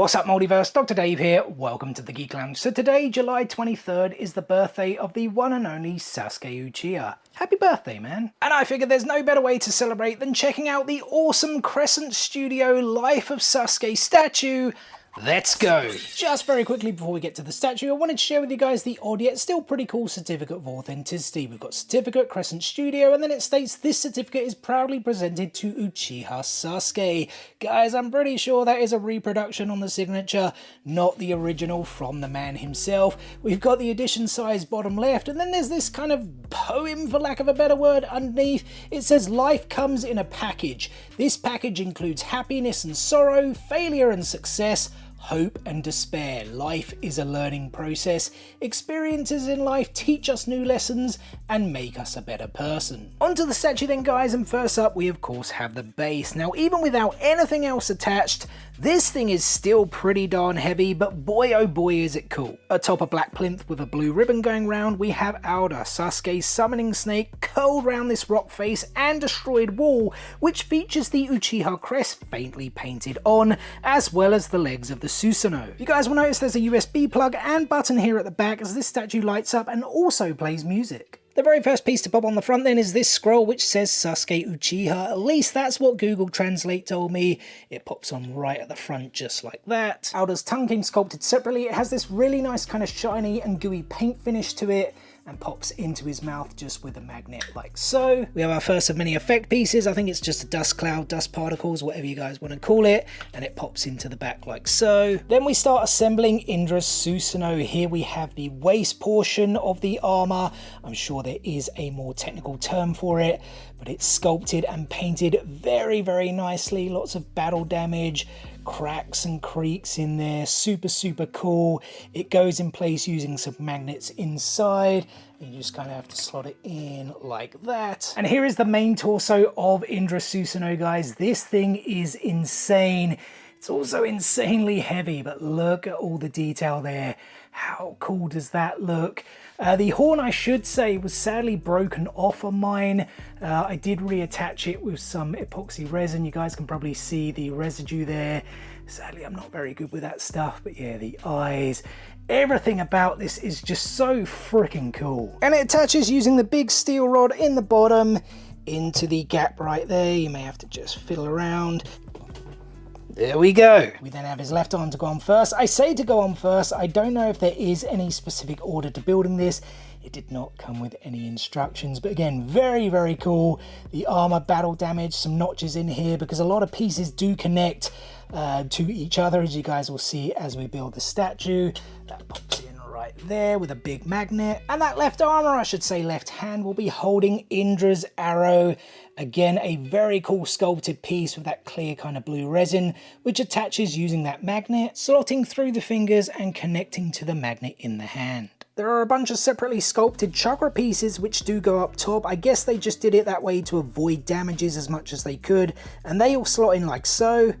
What's up, Multiverse? Dr. Dave here. Welcome to the Geek Lounge. So today, July 23rd, is the birthday of the one and only Sasuke Uchiha. Happy birthday, man. And I figured there's no better way to celebrate than checking out the awesome Crescent Studio Life of Sasuke statue. Let's go! Just very quickly before we get to the statue, I wanted to share with you guys the odd yet still pretty cool certificate of authenticity. We've got certificate, Crescent Studio, and then it states this certificate is proudly presented to Uchiha Sasuke. Guys, I'm pretty sure that is a reproduction on the signature, not the original from the man himself. We've got the edition size bottom left, and then there's this kind of poem, for lack of a better word, underneath. It says, life comes in a package. This package includes happiness and sorrow, failure and success, hope and despair. Life is a learning process. Experiences in life teach us new lessons and make us a better person. Onto the statue then, guys, and first up we of course have the base. Now, even without anything else attached, this thing is still pretty darn heavy, but boy oh boy is it cool. Atop a black plinth with a blue ribbon going round, we have Alda, Sasuke's summoning snake, curled round this rock face and destroyed wall, which features the Uchiha crest faintly painted on, as well as the legs of the Susanoo. You guys will notice there's a USB plug and button here at the back as this statue lights up and also plays music. The very first piece to pop on the front then is this scroll which says Sasuke Uchiha. At least that's what Google Translate told me. It pops on right at the front just like that. Alda's tongue came sculpted separately. It has this really nice kind of shiny and gooey paint finish to it, and pops into his mouth just with a magnet like so. We have our first of many effect pieces. I think it's just a dust cloud, dust particles, whatever you guys want to call it, and it pops into the back like so. Then we start assembling Indra's Susanoo. Here we have the waist portion of the armor. I'm sure there is a more technical term for it, but it's sculpted and painted very, very nicely. Lots of battle damage, cracks and creaks in there. Super cool. It goes in place using some magnets inside. You just kind of have to slot it in like that. And here is the main torso of Indra Susanoo, guys. This thing is insane. It's also insanely heavy, but look at all the detail there. How cool does that look? The horn, I should say, was sadly broken off of mine. I did reattach it with some epoxy resin. You guys can probably see the residue there. Sadly, I'm not very good with that stuff, but yeah, the eyes, everything about this is just so freaking cool. And it attaches using the big steel rod in the bottom into the gap right there. You may have to just fiddle around. There we go. We then have his left arm to go on first. I say to go on first. I don't know if there is any specific order to building this. It did not come with any instructions, but again, very cool. The armor, battle damage, some notches in here because a lot of pieces do connect to each other, as you guys will see as we build the statue. That pops in right there with a big magnet. And that left arm, or I should say left hand, will be holding Indra's arrow. Again, a very cool sculpted piece with that clear kind of blue resin, which attaches using that magnet, slotting through the fingers and connecting to the magnet in the hand. There are a bunch of separately sculpted chakra pieces which do go up top. I guess they just did it that way to avoid damages as much as they could, and they all slot in like so.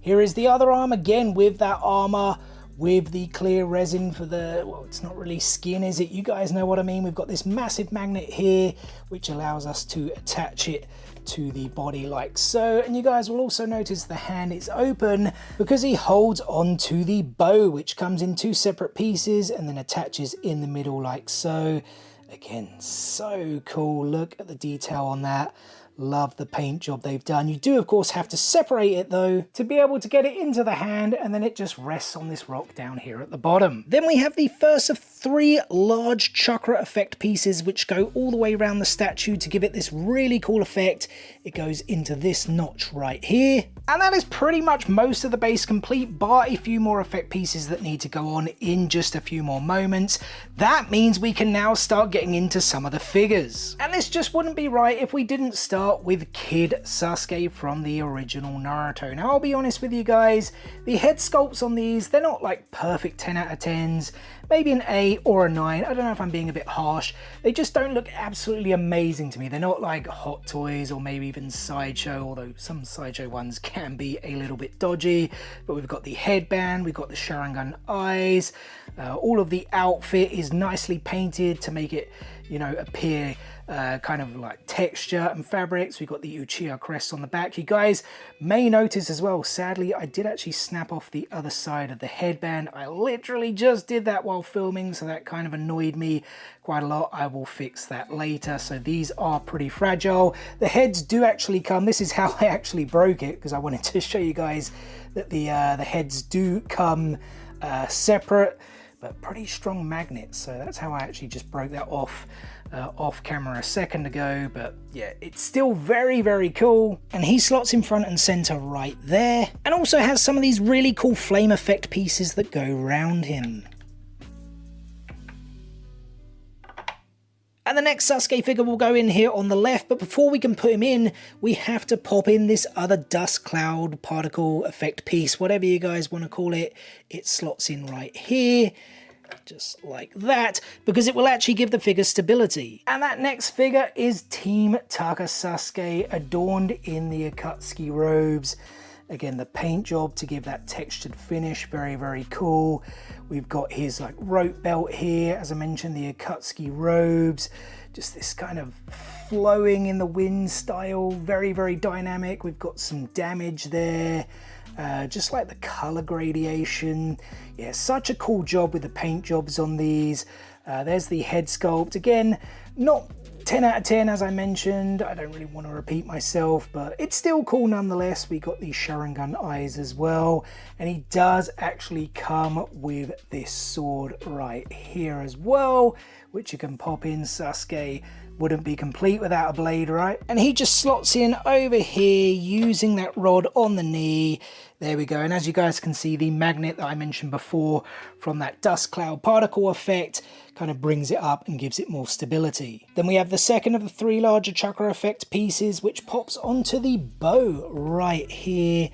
Here is the other arm, again with that armor, with the clear resin for the, well, it's not really skin, is it? You guys know what I mean. We've got this massive magnet here, which allows us to attach it to the body like so. And you guys will also notice the hand is open because he holds on to the bow, which comes in two separate pieces and then attaches in the middle like so. Again, so cool. Look at the detail on that. Love the paint job they've done. You do of course have to separate it though to be able to get it into the hand, and then it just rests on this rock down here at the bottom. Then we have the first of three large chakra effect pieces which go all the way around the statue to give it this really cool effect. It goes into this notch right here. And that is pretty much most of the base complete, bar a few more effect pieces that need to go on in just a few more moments. That means we can now start getting into some of the figures. And this just wouldn't be right if we didn't start with Kid Sasuke from the original Naruto. Now, I'll be honest with you guys, the head sculpts on these, they're not like perfect 10 out of 10s. Maybe an 8 or a 9. I don't know if I'm being a bit harsh. They just don't look absolutely amazing to me. They're not like Hot Toys or maybe even Sideshow, although some Sideshow ones can be a little bit dodgy. But we've got the headband, we've got the Sharingan eyes. All of the outfit is nicely painted to make it, you know, appear kind of like texture and fabrics. We've got the Uchiha crest on the back. You guys may notice as well, sadly, I did actually snap off the other side of the headband. I literally just did that while filming, so that kind of annoyed me quite a lot. I will fix that later. So these are pretty fragile. The heads do actually come. This is how I actually broke it, because I wanted to show you guys that the heads do come separate, but pretty strong magnets. So that's how I actually just broke that off camera a second ago. But yeah, it's still very, very cool. And he slots in front and center right there, and also has some of these really cool flame effect pieces that go around him. And the next Sasuke figure will go in here on the left, but before we can put him in, we have to pop in this other dust cloud particle effect piece, whatever you guys want to call it. It slots in right here, just like that, because it will actually give the figure stability. And that next figure is Team Taka Sasuke, adorned in the Akatsuki robes. Again, the paint job to give that textured finish, very, very cool. We've got his like rope belt here, as I mentioned, the Akatsuki robes, just this kind of flowing in the wind style, very, very dynamic. We've got some damage there, just like the color gradation. Yeah, such a cool job with the paint jobs on these. There's the head sculpt. Again, not 10 out of 10, as I mentioned. I don't really want to repeat myself, but it's still cool nonetheless. We got these Sharingan eyes as well, and he does actually come with this sword right here as well, which you can pop in. Sasuke wouldn't be complete without a blade, right? And he just slots in over here using that rod on the knee. There we go. And as you guys can see, the magnet that I mentioned before from that dust cloud particle effect kind of brings it up and gives it more stability. Then we have the second of the three larger chakra effect pieces, which pops onto the bow right here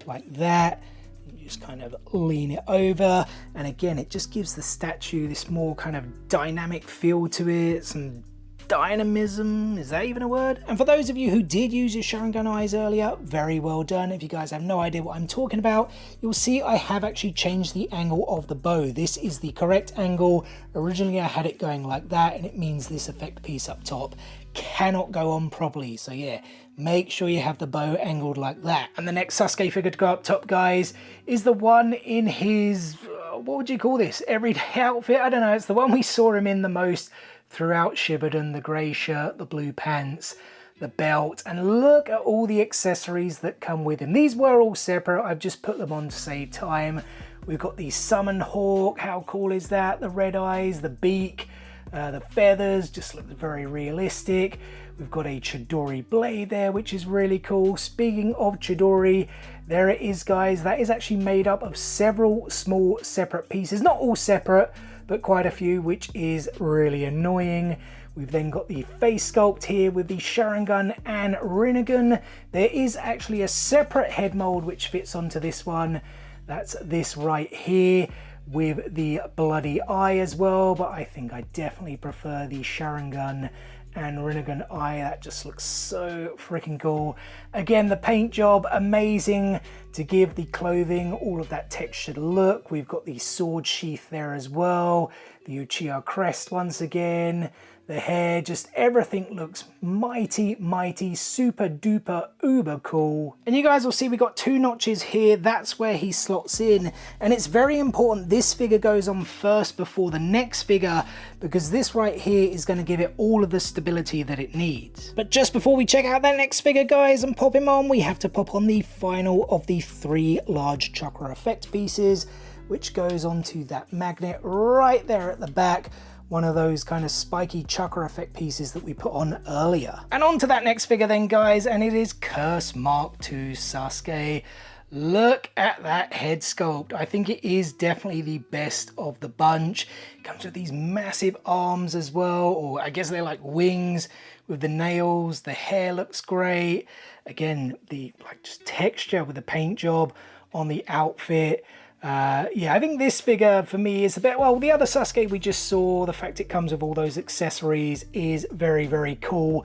like that. You just kind of lean it over, and again, it just gives the statue this more kind of dynamic feel to it, some dynamism, is that even a word? And for those of you who did use your Sharingan eyes earlier, very well done. If you guys have no idea what I'm talking about, you'll see I have actually changed the angle of the bow. This is the correct angle. Originally I had it going like that, and it means this effect piece up top cannot go on properly. So yeah, make sure you have the bow angled like that. And the next Sasuke figure to go up top, guys, is the one in his, what would you call this, everyday outfit? I don't know, it's the one we saw him in the most throughout Shippuden, the grey shirt, the blue pants, the belt, and look at all the accessories that come with him. These were all separate, I've just put them on to save time. We've got the summon hawk, how cool is that? The red eyes, the beak, the feathers, just look very realistic. We've got a Chidori blade there, which is really cool. Speaking of Chidori, there it is, guys. That is actually made up of several small separate pieces, not all separate, but quite a few, which is really annoying. We've then got the face sculpt here with the Sharingan and Rinnegan. There is actually a separate head mold which fits onto this one. That's this right here with the bloody eye as well, but I think I definitely prefer the Sharingan and Rinnegan eye. That just looks so freaking cool. Again, the paint job, amazing to give the clothing all of that textured look. We've got the sword sheath there as well, the Uchiha crest once again, the hair, just everything looks mighty, mighty, super duper uber cool. And you guys will see we got two notches here. That's where he slots in. And it's very important this figure goes on first before the next figure, because this right here is going to give it all of the stability that it needs. But just before we check out that next figure, guys, and pop him on, we have to pop on the final of the three large chakra effect pieces, which goes onto that magnet right there at the back. One of those kind of spiky chakra effect pieces that we put on earlier. And on to that next figure then, guys, and it is Curse Mark II Sasuke. Look at that head sculpt. I think it is definitely the best of the bunch. It comes with these massive arms as well, or I guess they're like wings with the nails. The hair looks great. Again, the like just texture with the paint job on the outfit. Yeah, I think this figure for me is a bit, well, the other Sasuke we just saw, the fact it comes with all those accessories is very, very cool.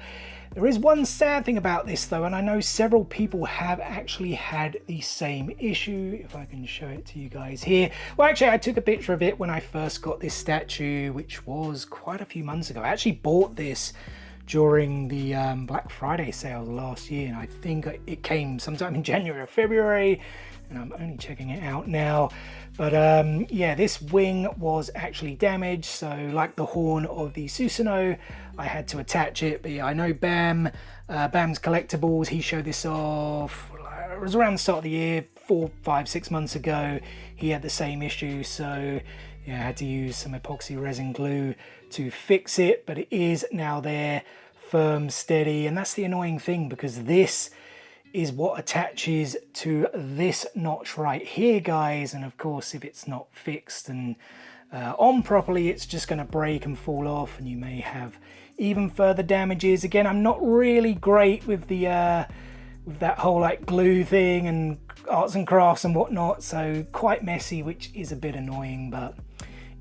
There is one sad thing about this though, and I know several people have actually had the same issue. If I can show it to you guys here. Well, actually I took a picture of it when I first got this statue, which was quite a few months ago. I actually bought this during the Black Friday sale last year, and I think it came sometime in January or February, and I'm only checking it out now. But yeah, this wing was actually damaged, so like the horn of the Susanoo, I had to attach it. But yeah, I know Bam's Collectibles, he showed this off, it was around the start of the year, 4, 5, 6 months ago. He had the same issue, so yeah, I had to use some epoxy resin glue to fix it, but it is now there, firm, steady. And that's the annoying thing, because this is what attaches to this notch right here, guys. And of course, if it's not fixed and on properly, it's just going to break and fall off, and you may have even further damages. Again, I'm not really great with the with that whole like glue thing and arts and crafts and whatnot, so quite messy, which is a bit annoying, but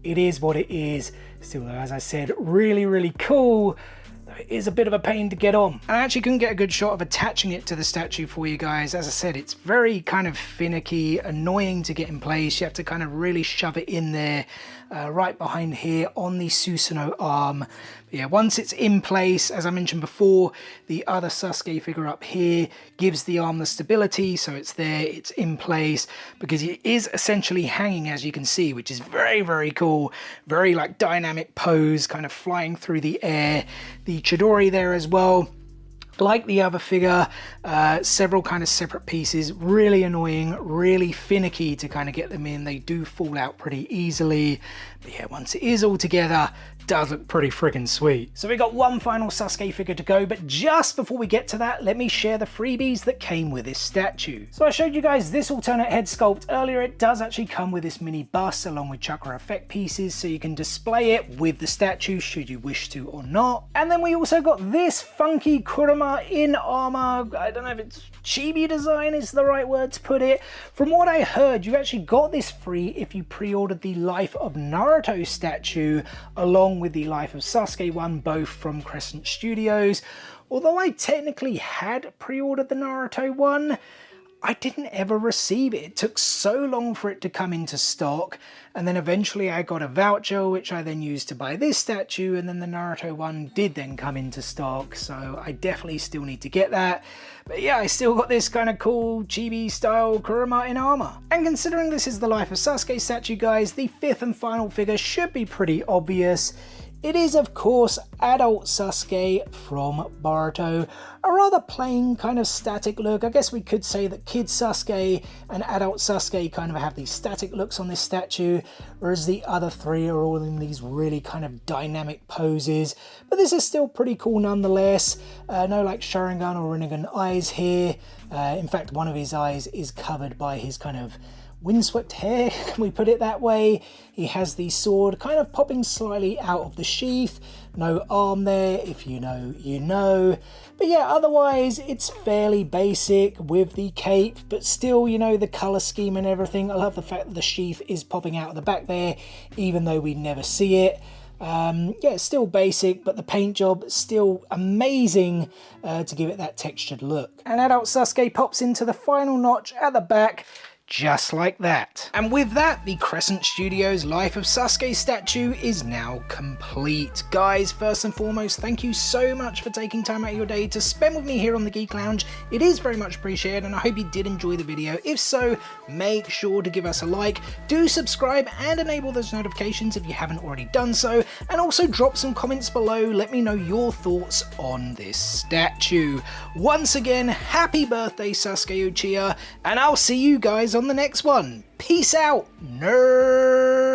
it is what it is. Still though, as I said, really, really cool. It is a bit of a pain to get on. I actually couldn't get a good shot of attaching it to the statue for you guys. As I said, it's very kind of finicky, annoying to get in place. You have to kind of really shove it in there, right behind here on the Susanoo arm. But yeah, once it's in place, as I mentioned before, the other Sasuke figure up here gives the arm the stability, so it's there, it's in place, because it is essentially hanging, as you can see, which is very, very cool. Very like dynamic pose, kind of flying through the air. The Chidori there as well, like the other figure, several kind of separate pieces. Really annoying, really finicky to kind of get them in. They do fall out pretty easily, but yeah, once it is all together, does look pretty freaking sweet. So we got one final Sasuke figure to go, but just before we get to that, let me share the freebies that came with this statue. So I showed you guys this alternate head sculpt earlier. It does actually come with this mini bust along with chakra effect pieces, so you can display it with the statue should you wish to or not. And then we also got this funky Kurama in armor. I don't know if it's chibi design is the right word to put it. From what I heard, you actually got this free if you pre-ordered the Life of Naruto statue along with the Life of Sasuke one, both from Crescent Studios. Although I technically had pre-ordered the Naruto one, I didn't ever receive it. It took so long for it to come into stock, and then eventually I got a voucher which I then used to buy this statue, and then the Naruto one did then come into stock, so I definitely still need to get that. But yeah, I still got this kind of cool chibi style Kurama in armor. And considering this is the Life of Sasuke statue, guys, the fifth and final figure should be pretty obvious. It is, of course, adult Sasuke from Boruto. A rather plain kind of static look. I guess we could say that kid Sasuke and adult Sasuke kind of have these static looks on this statue, whereas the other three are all in these really kind of dynamic poses. But this is still pretty cool nonetheless. No like Sharingan or Rinnegan eyes here. In fact, one of his eyes is covered by his kind of windswept hair, can we put it that way? He has the sword kind of popping slightly out of the sheath. No arm there, if you know, you know. But yeah, otherwise it's fairly basic with the cape, but still, you know, the color scheme and everything. I love the fact that the sheath is popping out of the back there, even though we never see it. Yeah, it's still basic, but the paint job is still amazing to give it that textured look. And adult Sasuke pops into the final notch at the back, just like that. And with that, the Crescent Studios Life of Sasuke statue is now complete. Guys, first and foremost, thank you so much for taking time out of your day to spend with me here on the Geek Lounge. It is very much appreciated, and I hope you did enjoy the video. If so, make sure to give us a like, do subscribe and enable those notifications if you haven't already done so, and also drop some comments below. Let me know your thoughts on this statue. Once again, happy birthday Sasuke Uchiha, and I'll see you guys on the next one. Peace out, nerds!